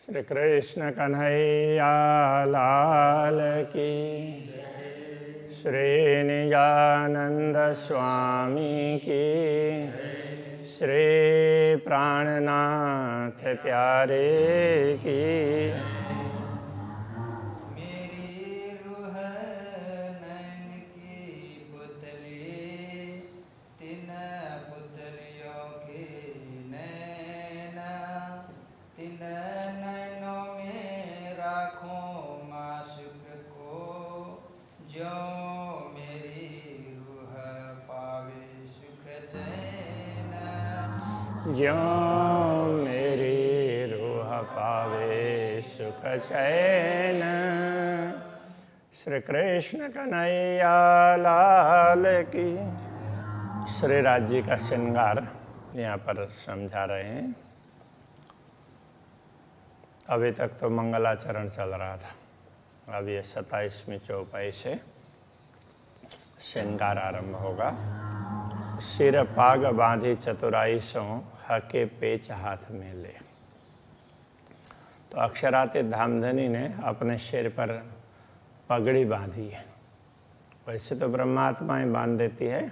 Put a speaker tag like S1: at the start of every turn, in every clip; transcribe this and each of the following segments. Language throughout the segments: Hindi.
S1: श्री कृष्ण कन्हैया लाल की, श्री निजानंद स्वामी की, श्री प्राणनाथ प्यारे की।
S2: मेरी रूह नैन की पुतली, तिन पुतलियों के नैना, तिन नैनों में राखूं माँ सुख को, जो मेरी रूह पावे सुख चैन।
S1: ज्यों मेरी रूह पावे सुख चैन। श्री कृष्ण कन्हैया लाल की। श्री राज्य का श्रृंगार यहाँ पर समझा रहे हैं। अभी तक तो मंगलाचरण चल रहा था, अब ये 27वीं चौपाई से श्रृंगार आरंभ होगा। सिर पाग बांधी चतुराई सो, हके पेच हाथ में ले। तो अक्षरातीत धामधनी ने अपने सिर पर पगड़ी बांधी है। वैसे तो ब्रह्मात्माएं बांध देती है,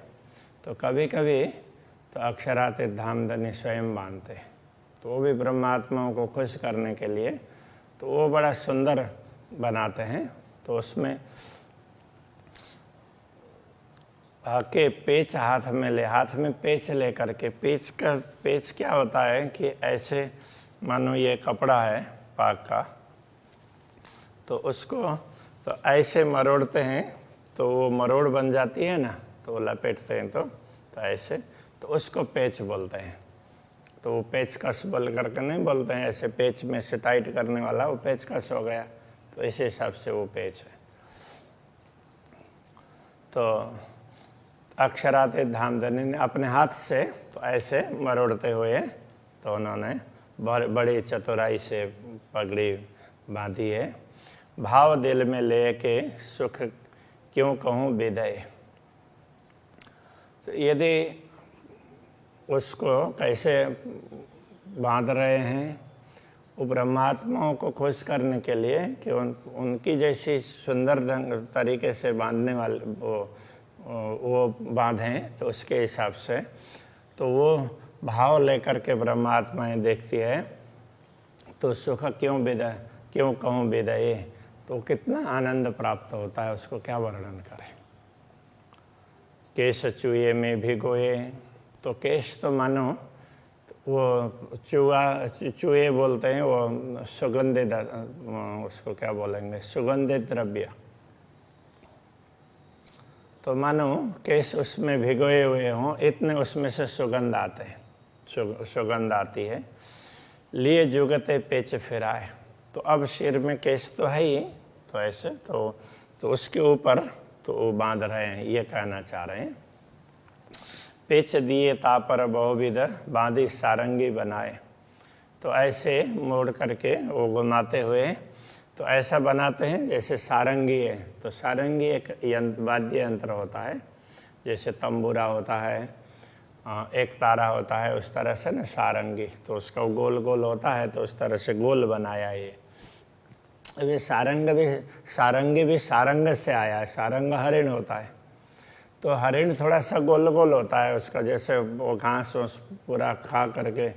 S1: तो कभी कभी तो अक्षरातीत धामधनी स्वयं बांधते हैं। तो वो भी ब्रह्मात्माओं को खुश करने के लिए तो वो बड़ा सुंदर बनाते हैं। तो उसमें के पेच हाथ में ले, हाथ में पेच ले करके, पेच क्या होता है कि ऐसे मानो ये कपड़ा है पाग का, तो उसको तो ऐसे मरोड़ते हैं तो वो मरोड़ बन जाती है ना, तो वो लपेटते हैं तो ऐसे, तो उसको पेच बोलते हैं। तो वो पेचकस बोल करके नहीं बोलते हैं, ऐसे पेच में से टाइट करने वाला वो पेचकस हो गया, तो इस हिसाब से वो पेच है। तो अक्षरातीत धामधनी ने अपने हाथ से तो ऐसे मरोड़ते हुए तो उन्होंने बड़ी चतुराई से पगड़ी बांधी है। भाव दिल में लेके सुख क्यों कहूँ विदय। तो यदि उसको कैसे बांध रहे हैं, वो ब्रह्मात्माओं को खुश करने के लिए कि उनकी जैसी सुंदर तरीके से बांधने वाले वो बांधें, तो उसके हिसाब से तो वो भाव लेकर के ब्रह्मात्माएं देखती है। तो सुख क्यों कहूँ विदय, तो कितना आनंद प्राप्त होता है, उसको क्या वर्णन करें। केश चूहे में भिगोए, तो केश तो मानो वो चूहे बोलते हैं, वो सुगंधित, उसको क्या बोलेंगे, सुगंधित द्रव्य। तो मानो केश उसमें भिगोए हुए हों, इतने उसमें से सुगंध आते हैं, सुगंध आती है। लिए जुगते पेच फिराए, तो अब सिर में केश तो है ही, तो ऐसे तो उसके ऊपर तो वो बांध रहे हैं, ये कहना चाह रहे हैं। पेच दिए तापर बहुविध, बांधी सारंगी बनाए। तो ऐसे मोड़ करके वो घुमाते हुए तो ऐसा बनाते हैं जैसे सारंगी है। तो सारंगी एक वाद्य यंत्र होता है, जैसे तंबूरा होता है, एक तारा होता है, उस तरह से ना सारंगी, तो उसका गोल गोल होता है, तो उस तरह से गोल बनाया ये। अभी सारंगी भी सारंग से आया है। सारंग हरिण होता है, तो हरिण थोड़ा सा गोल गोल होता है उसका, जैसे वो घास पूरा खा करके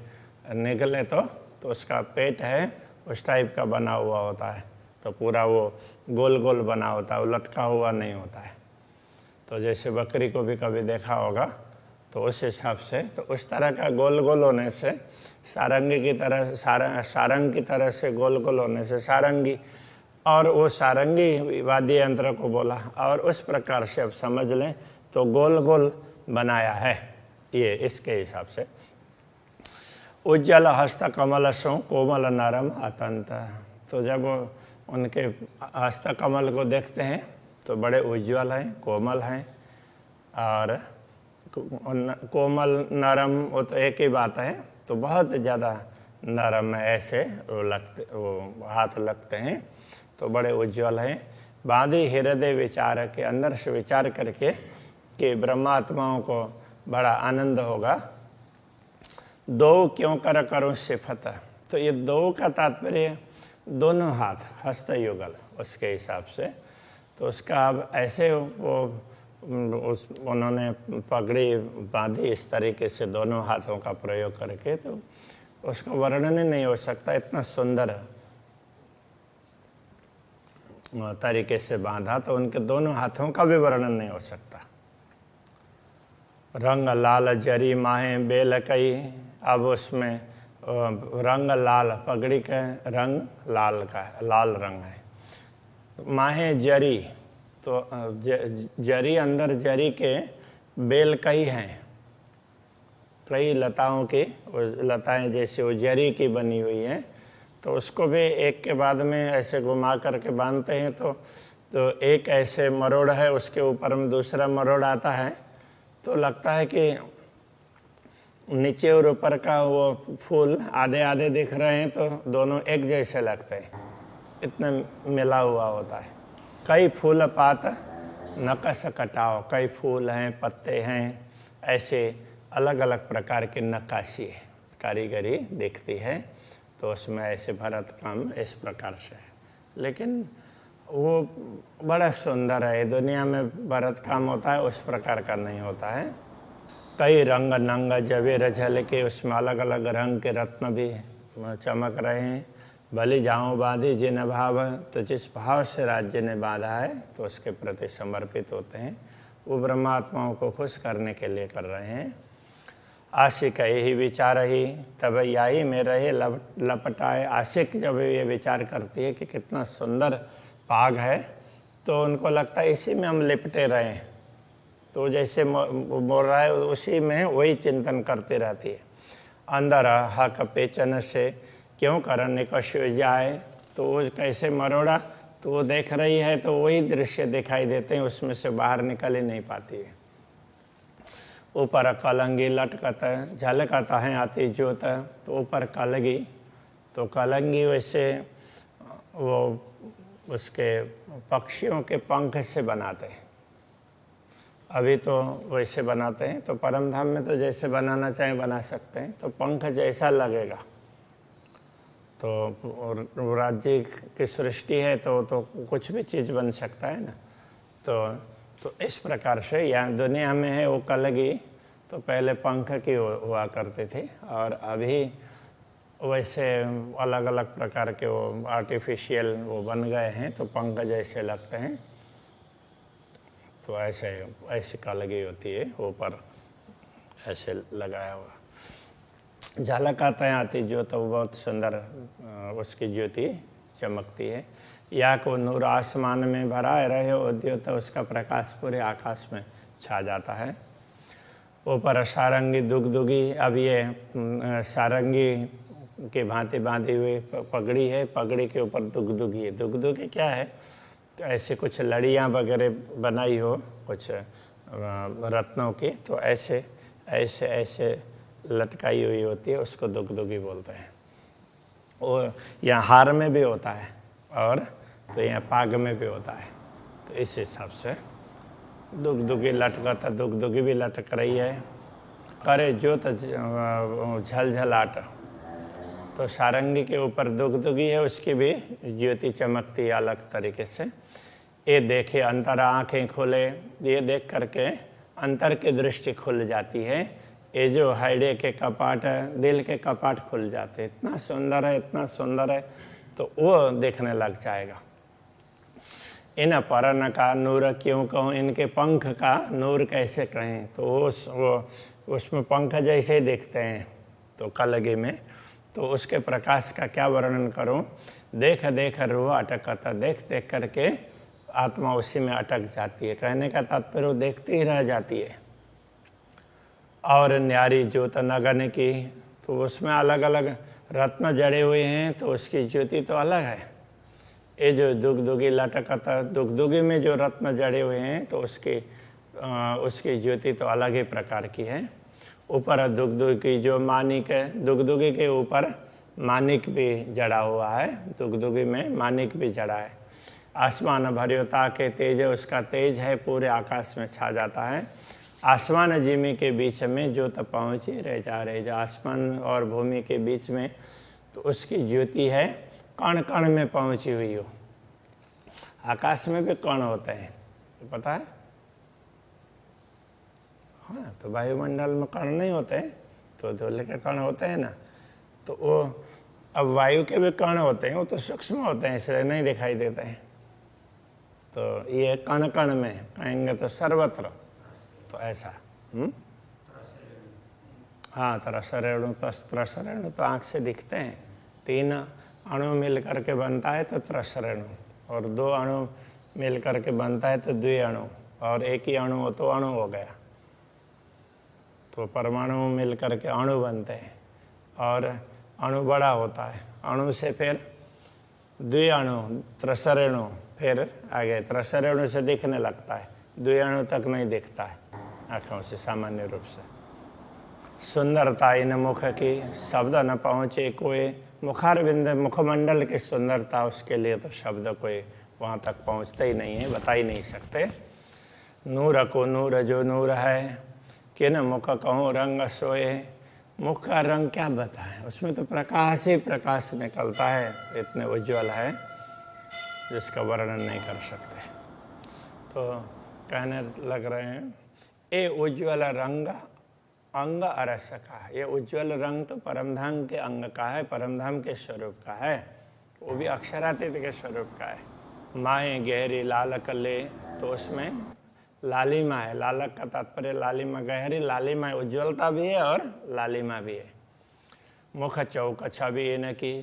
S1: निकले तो उसका पेट है उस टाइप का बना हुआ होता है, तो पूरा वो गोल गोल बना होता है, वो लटका हुआ नहीं होता है। तो जैसे बकरी को भी कभी देखा होगा, तो उस हिसाब से तो उस तरह का गोल गोल होने से सारंगी की तरह, सारंग की तरह से गोल गोल होने से सारंगी, और वो सारंगी वाद्य यंत्र को बोला, और उस प्रकार से अब समझ लें तो गोल गोल बनाया है ये, इसके हिसाब से। उज्जवल हस्त कमल सो कोमल नरम अतंत। तो जब उनके हस्त कमल को देखते हैं तो बड़े उज्जवल हैं, कोमल हैं, और कोमल नरम वो तो एक ही बात है, तो बहुत ज़्यादा नरम ऐसे वो हाथ लगते हैं, तो बड़े उज्जवल हैं। बांधी हृदय विचार के, अंदर से विचार करके कि ब्रह्मात्माओं को बड़ा आनंद होगा। दो क्यों कर करूँ सिफत, तो ये दो का तात्पर्य दोनों हाथ हस्त युगल उसके हिसाब से। तो उसका अब ऐसे वो उन्होंने पगड़ी बांधी इस तरीके से दोनों हाथों का प्रयोग करके, तो उसका वर्णन ही नहीं हो सकता, इतना सुंदर तरीके से बांधा, तो उनके दोनों हाथों का भी वर्णन नहीं हो सकता। रंग लाल जरी माहे बेल कई, अब उसमें रंग लाल, पगड़ी का रंग लाल का, लाल रंग है। माहे जरी, तो जरी, अंदर जरी के बेल कई हैं, कई लताओं की, लताएं जैसे वो जरी की बनी हुई हैं, तो उसको भी एक के बाद में ऐसे घुमा करके बांधते हैं। तो एक ऐसे मरोड़ है, उसके ऊपर में दूसरा मरोड़ आता है, तो लगता है कि नीचे और ऊपर का वो फूल आधे आधे दिख रहे हैं, तो दोनों एक जैसे लगते हैं, इतना मिला हुआ होता है। कई फूल पात नकश कटाओ, कई फूल हैं, पत्ते हैं, ऐसे अलग अलग प्रकार की नक्काशी है, कारीगरी दिखती है। तो उसमें ऐसे भरत काम इस प्रकार से है, लेकिन वो बड़ा सुंदर है। दुनिया में भरत काम होता है उस प्रकार का नहीं होता है। कई रंग नंग जवेर झल के, उसमें अलग अलग रंग के रत्न भी चमक रहे हैं। भली जाऊँ बांधी जिन भाव, तो जिस भाव से राज्य ने बांधा है तो उसके प्रति समर्पित होते हैं, वो ब्रह्मात्माओं को खुश करने के लिए कर रहे हैं। आशिक यही विचार ही तब याई में रहे लपटाए। आशिक जब ये विचार करती है कि कितना सुंदर पाग है, तो उनको लगता है इसी में हम लिपटे रहें, तो जैसे बोल रहा है उसी में वही चिंतन करती रहती है। अंदर हक पेचन से क्यों कर निकश जाए, तो वो कैसे मरोड़ा, तो वो देख रही है तो वही दृश्य दिखाई देते हैं, उसमें से बाहर निकल ही नहीं पाती है। ऊपर कलंगी लटकत झलकत है आती ज्योत, तो ऊपर कलगी, तो कलंगी वैसे वो उसके पक्षियों के पंख से बनाते हैं, अभी तो वैसे बनाते हैं, तो परम धाम में तो जैसे बनाना चाहें बना सकते हैं, तो पंख जैसा लगेगा। तो राज्य की सृष्टि है तो कुछ भी चीज़ बन सकता है ना। तो इस प्रकार से यहाँ दुनिया में है वो कलगी, तो पहले पंख की हुआ करते थे, और अभी वैसे अलग अलग प्रकार के वो आर्टिफिशियल वो बन गए हैं, तो पंख जैसे लगते हैं। तो ऐसी कलगी होती है ऊपर ऐसे लगाया हुआ। झलक आता है आती जो, तो बहुत सुंदर उसकी ज्योति चमकती है। या को नूर आसमान में भराए रहे उद्योत, तो उसका प्रकाश पूरे आकाश में छा जाता है। ऊपर सारंगी दुगदुगी, अब ये सारंगी के भांति बांधी हुई पगड़ी है, पगड़ी के ऊपर दुगदुगी है। दुगदुगी क्या है, तो ऐसे कुछ लड़ियाँ वगैरह बनाई हो कुछ रत्नों की, तो ऐसे ऐसे ऐसे लटकाई हुई होती है, उसको दुगदुगी बोलते हैं। और यहाँ हार में भी होता है, और तो यहाँ पाग में भी होता है, तो इस हिसाब से दुगदुगी लटकता, दुगदुगी भी लटक रही है। करे ज्योत झलझलाट, तो सारंगी के ऊपर दुगदुगी है, उसकी भी ज्योति चमकती है अलग तरीके से। ये देखे अंतर आँखें खुले, ये देख करके अंतर की दृष्टि खुल जाती है। ये जो हृदय के कपाट है, दिल के कपाट खुल जाते हैं, इतना सुंदर है, इतना सुंदर है, तो वो देखने लग जाएगा। इन परन का नूर क्यों कहूँ, इनके पंख का नूर कैसे कहें, तो वो उसमें पंख जैसे ही दिखते हैं तो कलगी में, तो उसके प्रकाश का क्या वर्णन करूं। देख देख रूह अटकता, देख देख करके आत्मा उसी में अटक जाती है। कहने का तात्पर्य वो देखती ही रह जाती है। और न्यारी ज्योत नगन की, तो उसमें अलग अलग रत्न जड़े हुए हैं, तो उसकी ज्योति तो अलग है। ये जो दुगदुगी लटकता, दुगदुगी में जो रत्न जड़े हुए हैं, तो उसकी ज्योति तो अलग ही प्रकार की है। ऊपर दुगदुगी जो मानिक है, दुगदुगी के ऊपर मानिक भी जड़ा हुआ है, दुगदुगी में मानिक भी जड़ा है। आसमान भर्योता के तेज, उसका तेज है पूरे आकाश में छा जाता है। आसमान जिमी के बीच में ज्योत पहुँची रह जा, आसमान और भूमि के बीच में तो उसकी ज्योति है, कण कण में पहुंची हुई हो। आकाश में भी कण होते हैं, तो पता है? हाँ, तो वायुमंडल में कण नहीं होते हैं, तो धूल के कण होते हैं ना। तो वो अब वायु के भी कण होते हैं, वो तो सूक्ष्म होते हैं इसलिए नहीं दिखाई देते हैं। तो ये कण कण में कहेंगे तो सर्वत्र, तो ऐसा। हाँ, त्रसरेणु त्रसरेणु तो आँख से दिखते हैं। 3 अणु मिल करके बनता है तो त्रसरेणु, और 2 अणु मिल करके बनता है तो द्विअणु, और एक ही अणु हो तो अणु हो गया। तो परमाणु मिल करके अणु बनते हैं, और अणु बड़ा होता है। अणु से फिर द्विअणु, त्रसरेणु, फिर आगे त्रसरेणु से दिखने लगता है, द्विअणु तक नहीं दिखता है आँखों से सामान्य रूप से। सुंदरता इन मुख की, शब्द न पहुँचे कोई। मुखारविंद मुखमंडल की सुंदरता, उसके लिए तो शब्द कोई वहाँ तक पहुँचते ही नहीं है, बता ही नहीं सकते। नूर को नूर जो नूर है, किन मुख कहूँ रंग सोए। मुख का रंग क्या बताएं, उसमें तो प्रकाश ही प्रकाश निकलता है, इतने उज्ज्वल है जिसका वर्णन नहीं कर सकते। तो कहने लग रहे हैं, ये उज्ज्वल रंग अंग अरस का है। ये उज्ज्वल रंग तो परमधाम के अंग का है, परमधाम के स्वरूप का है, वो भी अक्षरातीत के स्वरूप का है। माए गहरी लालक ले, तो उसमें लालिमा है। लालक का तात्पर्य लालिमा, गहरी लालिमा है, उज्ज्वलता भी है और लालिमा भी है। मुख चौक छवि इनकी,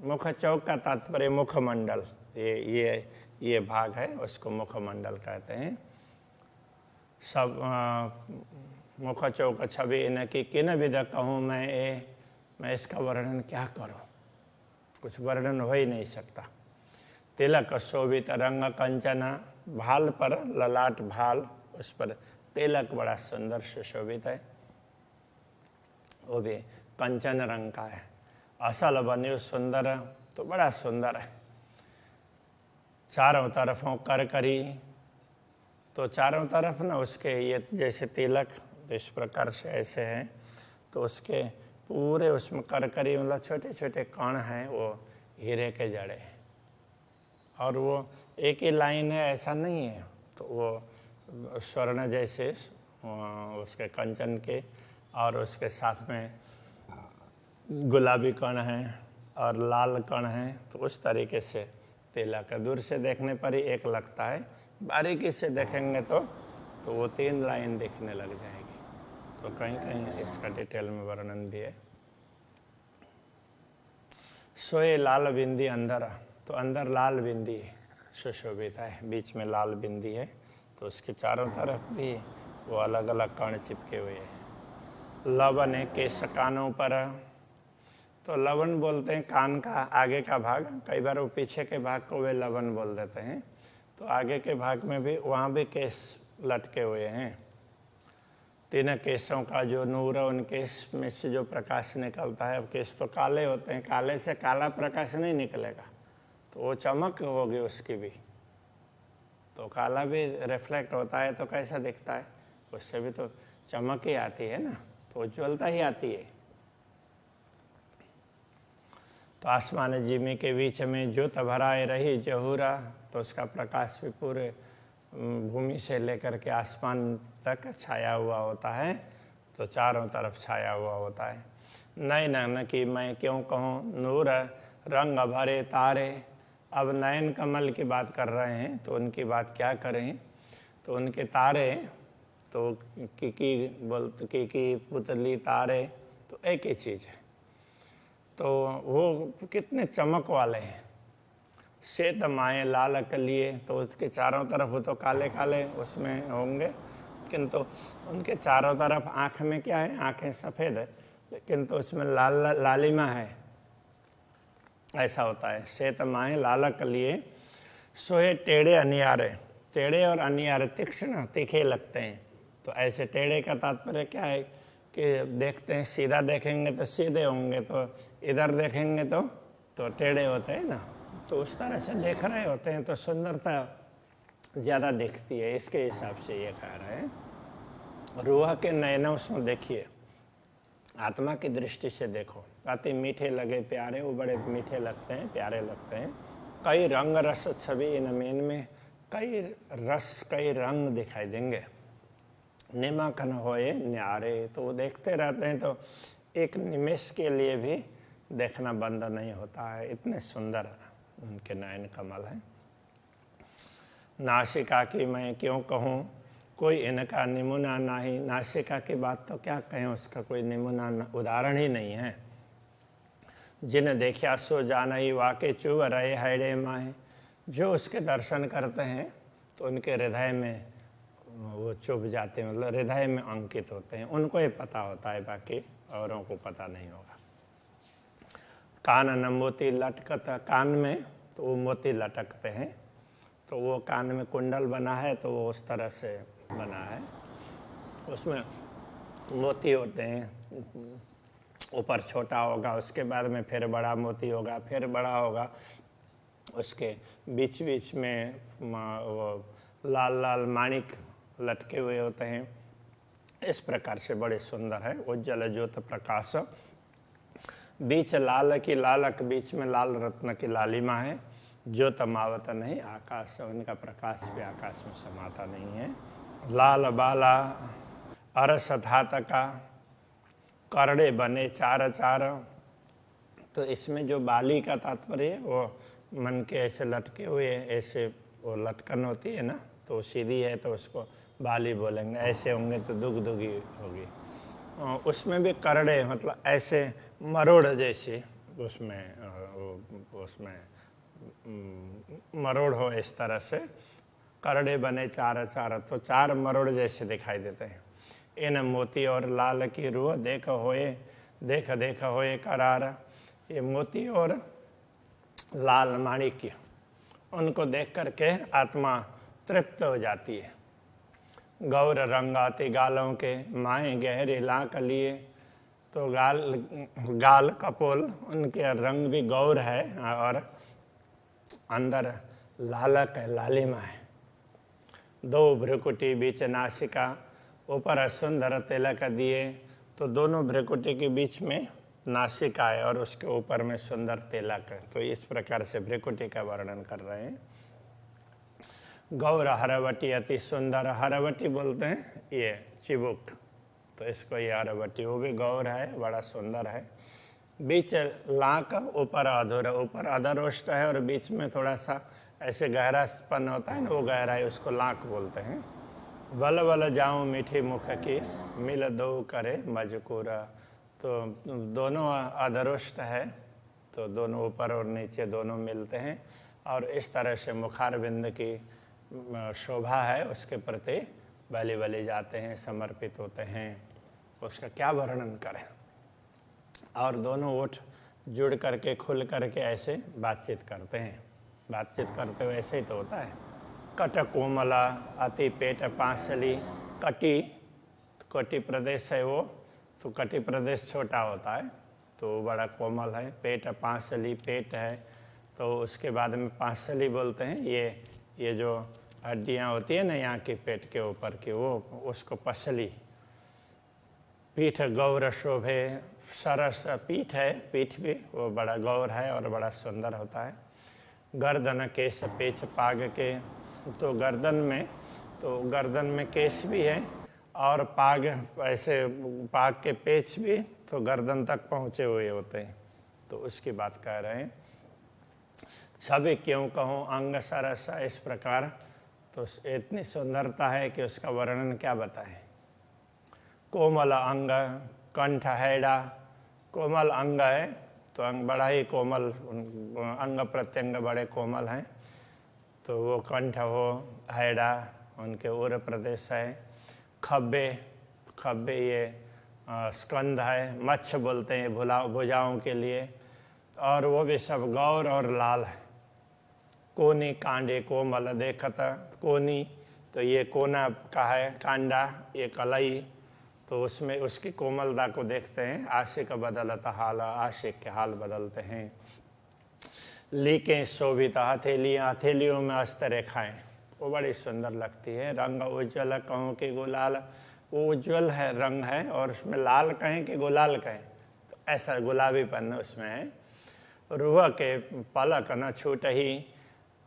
S1: मुख चौक का तात्पर्य मुखमंडल, ये भाग है, उसको मुखमंडल कहते हैं। सब मुख चौक छवि इनकी, किन विध कहूँ मैं इसका वर्णन क्या करूँ, कुछ वर्णन हो ही नहीं सकता। तिलक शोभित रंग कंचना, भाल पर ललाट भाल, उस पर तिलक बड़ा सुंदर सुशोभित है, वो भी कंचन रंग का है। असल बने सुंदर, तो बड़ा सुंदर है। चारों तरफों कर करी, तो चारों तरफ ना उसके ये जैसे तिलक इस प्रकार से ऐसे हैं, तो उसके पूरे उसमें करकरी मतलब छोटे छोटे कण हैं, वो हीरे के जड़े हैं, और वो एक ही लाइन है ऐसा नहीं है। तो वो स्वर्ण जैसे उसके कंचन के, और उसके साथ में गुलाबी कण हैं और लाल कण हैं, तो उस तरीके से तिलक दूर से देखने पर ही एक लगता है, बारीकी से देखेंगे तो वो 3 लाइन दिखने लग जाएगी। तो कहीं कहीं इसका डिटेल में वर्णन भी है। सोए लाल बिंदी अंदर, तो अंदर लाल बिंदी सुशोभित है, बीच में लाल बिंदी है, तो उसके चारों तरफ भी वो अलग अलग कण चिपके हुए हैं। लवन है केश कानों पर, तो लवन बोलते हैं कान का आगे का भाग, कई बार वो पीछे के भाग को वे लवन बोल देते हैं। तो आगे के भाग में भी वहाँ भी केश लटके हुए हैं। 3 केशों का जो नूर है, उन केश में से जो प्रकाश निकलता है, अब केश तो काले होते हैं, काले से काला प्रकाश नहीं निकलेगा, तो वो चमक होगी उसकी भी, तो काला भी रिफ्लेक्ट होता है तो कैसा दिखता है, उससे भी तो चमक ही आती है ना, तो उज्ज्वलता ही आती है। तो आसमान जिमी के बीच में ज्योत भराए रही जहूरा, तो उसका प्रकाश भी पूरे भूमि से लेकर के आसमान तक छाया हुआ होता है, तो चारों तरफ छाया हुआ होता है। नयन की मैं क्यों कहूँ नूर रंग भरे तारे, अब नयन कमल की बात कर रहे हैं, तो उनकी बात क्या करें, तो उनके तारे, तो की पुतली तारे, तो एक ही चीज़ है, तो वो कितने चमक वाले हैं। श्वेत माए लाल कलिए, तो उसके चारों तरफ वो तो काले काले उसमें होंगे, किंतु उनके चारों तरफ आँख में क्या है, आँखें सफ़ेद है, लेकिन तो उसमें लालिमा है, ऐसा होता है। श्वेत माए लाल कलिए, सोहे टेढ़े अनियारे, टेढ़े और अनियारे तीक्ष्ण तीखे लगते हैं। तो ऐसे टेढ़े का तात्पर्य क्या है कि देखते हैं, सीधा देखेंगे तो सीधे होंगे, तो इधर देखेंगे तो टेढ़े होते हैं ना, तो उस तरह से देख रहे होते हैं, तो सुंदरता ज़्यादा दिखती है, इसके हिसाब से ये कह रहे हैं। रूह के नयनों से देखिए, आत्मा की दृष्टि से देखो, अति मीठे लगे प्यारे, वो बड़े मीठे लगते हैं, प्यारे लगते हैं। कई रंग रस छवि इनमें कई रस कई रंग दिखाई देंगे। निमाखन होए न्यारे, तो वो देखते रहते हैं तो एक निमेष के लिए भी देखना बंद नहीं होता है, इतने सुंदर उनके नयन कमल हैं। नासिका की मैं क्यों कहूँ, कोई इनका नमूना नहीं। नासिका की बात तो क्या कहें, उसका कोई नमूना उदाहरण ही नहीं है। जिन्हें देखा सो जाना ही वाकई चुभ रहे हैडे माए, जो उसके दर्शन करते हैं तो उनके हृदय में वो चुभ जाते हैं, मतलब हृदय में अंकित होते हैं, उनको ही पता होता है, बाकी औरों को पता नहीं होगा। कान न मोती लटकता, कान में तो वो मोती लटकते हैं, तो वो कान में कुंडल बना है तो वो उस तरह से बना है, उसमें मोती होते हैं। ऊपर छोटा होगा, उसके बाद में फिर बड़ा मोती होगा, फिर बड़ा होगा, उसके बीच बीच में वो लाल लाल माणिक लटके हुए होते हैं। इस प्रकार से बड़े सुंदर है। उज्जवल ज्योत प्रकाश, बीच लाल की लालक, बीच में लाल रत्न की लालिमा है। ज्योत मावत नहीं आकाश, उनका प्रकाश भी आकाश में समाता नहीं है। लाल बाला अरस धात का, करड़े बने चार चार, तो इसमें जो बाली का तात्पर्य है वो मन के ऐसे लटके हुए, ऐसे वो लटकन होती है ना, तो सीधी है तो उसको बाली बोलेंगे, ऐसे होंगे तो दुगदुगी होगी। उसमें भी करड़े मतलब ऐसे मरोड़ जैसे, उसमें मरोड़ हो, इस तरह से करड़े बने चार चार, तो चार मरोड़ जैसे दिखाई देते हैं। इन मोती और लाल की रूह देख होए करार, ये मोती और लाल माणिक्य, उनको देख करके आत्मा तृप्त हो जाती है। गौर रंगाती गालों के, माए गहरे लाक लिए, तो गाल कपोल उनके रंग भी गौर है और अंदर लालक है, लालिमा है। दो भ्रुकुटी बीच नासिका, ऊपर सुंदर तिलक दिए, तो दोनों भ्रुकुटी के बीच में नासिका है और उसके ऊपर में सुंदर तिलक है। तो इस प्रकार से भ्रुकुटी का वर्णन कर रहे हैं। गौर हरवटी अति सुंदर, हरवटी बोलते हैं ये चिबुक, तो इसको ये हरवटी, वो भी गौर है, बड़ा सुंदर है। बीच लाक, ऊपर अधूरा, ऊपर अधरोष्ट है और बीच में थोड़ा सा ऐसे गहरापन होता है ना, वो गहराई, उसको लाक बोलते हैं। बल बल जाऊं मीठी मुख की, मिल दो करे मजकूरा, तो दोनों अधरोष्ट है, तो दोनों ऊपर और नीचे दोनों मिलते हैं और इस तरह से मुखारबिंद की शोभा है, उसके प्रति बलि बलि जाते हैं, समर्पित होते हैं। उसका क्या वर्णन करें। और दोनों ओठ जुड़ करके खुल करके ऐसे बातचीत करते हैं, बातचीत करते हुए ऐसे ही तो होता है। कट कोमला अति पेट पांसली, कटी प्रदेश है वो, तो कटी प्रदेश छोटा होता है तो बड़ा कोमल है। पेट पांसली, पेट है तो उसके बाद में पांसली बोलते हैं, ये जो हड्डियाँ होती है ना यहाँ की पेट के ऊपर की, वो उसको पसली। पीठ गौर शोभे, सरस पीठ है, पीठ भी वो बड़ा गौर है और बड़ा सुंदर होता है। गर्दन केश पेच पाग के, तो गर्दन में केश भी है और पाग, ऐसे पाग के पेच भी तो गर्दन तक पहुँचे हुए होते हैं, तो उसकी बात कह रहे हैं। छवि क्यों कहूँ अंग सरस, इस प्रकार तो इतनी सुंदरता है कि उसका वर्णन क्या बताएं। कोमल अंग कंठ हैडा, कोमल अंग है तो अंग बड़ा ही कोमल, अंग प्रत्यंग बड़े कोमल हैं, तो वो कंठ हो, हैडा उनके उर प्रदेश है। खब्बे ये स्कंद है, मच्छ बोलते हैं भुजाओं के लिए, और वो भी सब गौर और लाल है। कोनी कांडे कोमल देखत, कोनी तो ये कोना का है, कांडा ये कलई, तो उसमें उसकी कोमलता को देखते हैं। आशिक बदलता हाल, आशिक के हाल बदलते हैं। लीकें शोभित हथेलियाँ, हथेलियों में हस्तरेखाएँ वो बड़ी सुंदर लगती है। रंग उज्जवल कहूँ कि गुलाल, वो उज्जवल है, रंग है, और उसमें लाल कहें कि गुलाल कहें तो ऐसा गुलाबीपन उसमें है। रूह के पलक न छूट ही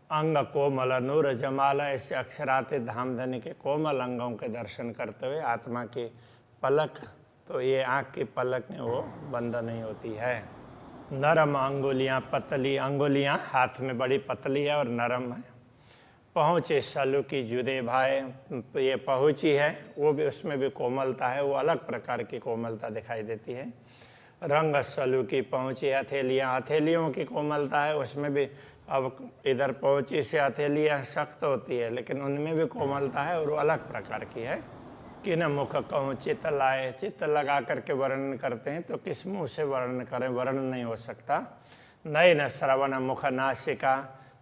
S1: अंग कोमल नूर जमाला, ऐसे अक्षराते धामधनी के कोमल अंगों के दर्शन करते हुए आत्मा की पलक, तो ये आँख की पलक में वो बंद नहीं होती है। नरम अंगुलियाँ पतली, अंगुलियाँ हाथ में बड़ी पतली है और नरम है। पहुँचे सलू की जुदे भाई, ये पहुँची है वो भी, उसमें भी कोमलता है, वो अलग प्रकार की कोमलता दिखाई देती है। रंग सलू की पहुँची हथेलियाँ, हथेलियों की कोमलता है, उसमें भी अब इधर पहुँची से हथेलियाँ सख्त होती है लेकिन उनमें भी कोमलता है और वो अलग प्रकार की है। किन मुख कहूँ चित्त लाए, चित्त लगा करके वर्णन करते हैं तो किस मुँह से वर्णन करें, वर्णन नहीं हो सकता। नयन श्रवण मुख नासिका,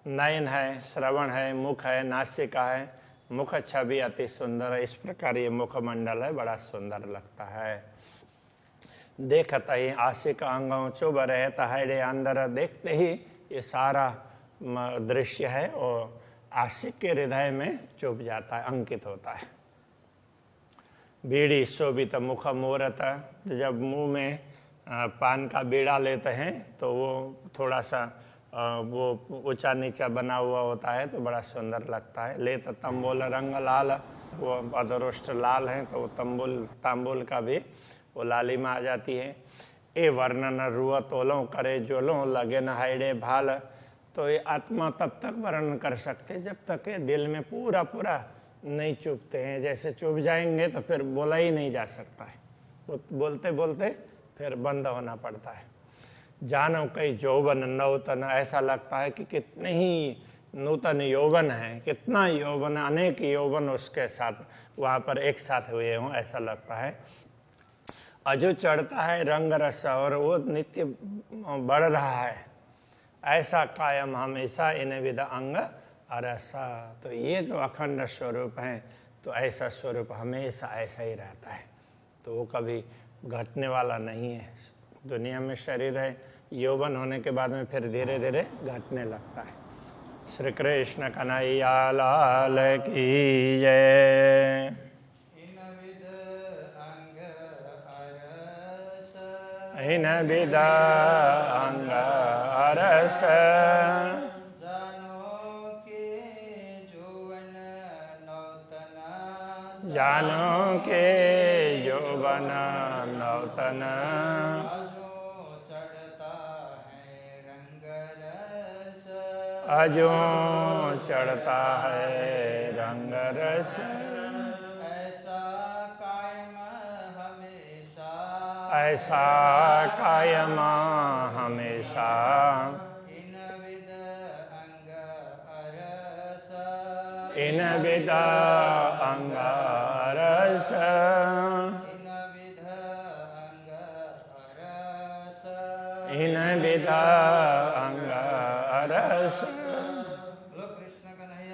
S1: नयन है, श्रवण है, मुख है, नासिका है, मुख छवि अति सुंदर है। इस प्रकार ये मुखमंडल है, बड़ा सुंदर लगता है। देखता ही आशिक अंगों चुभ रहता है रे अंदर, देखते ही ये सारा दृश्य है और आशिक के हृदय में चुभ जाता है, अंकित होता है। बीड़ी शोभित मुख मूरत, जब मुंह में पान का बीड़ा लेते हैं तो वो थोड़ा सा वो ऊंचा नीचा बना हुआ होता है तो बड़ा सुंदर लगता है। ले तो तंबोल रंग लाल, वो अधरोष्ट लाल हैं तो तांबुल का भी वो लालिमा आ जाती है। ए वर्णन रुआ तोलों करे जोलों लगे न हाइडे भाल, तो ये आत्मा तब तक वर्णन कर सकते जब तक ये दिल में पूरा नहीं चुभते हैं। जैसे चुभ जाएंगे तो फिर बोला ही नहीं जा सकता है, बोलते बोलते फिर बंद होना पड़ता है। जानो कई यौवन नौतन, ऐसा लगता है कि कितने ही नूतन यौवन है, कितना यौवन, अनेक यौवन उसके साथ वहाँ पर एक साथ हुए हों, ऐसा लगता है। अजो चढ़ता है रंग रस, और वो नित्य बढ़ रहा है, ऐसा कायम हमेशा इन विध अंग अरसा। तो ये तो अखंड स्वरूप है, तो ऐसा स्वरूप हमेशा ऐसा ही रहता है, तो वो कभी घटने वाला नहीं है। दुनिया में शरीर है, यौवन होने के बाद में फिर धीरे धीरे घटने लगता है। श्री कृष्ण कन्हैया लाल की जय। इन विद अंग अरस, जानो के यौवन नौतन, अजो चढ़ता है रंग रस,
S2: ऐसा कायम हमेशा,
S1: ऐसा कायम हमेशा।
S2: इन विद अंग अरस,
S1: इन विद अंग अरस,
S2: इन विद अंग अरस,
S1: इन विद अंग अरस।
S2: बोलो कृष्ण कन्हैया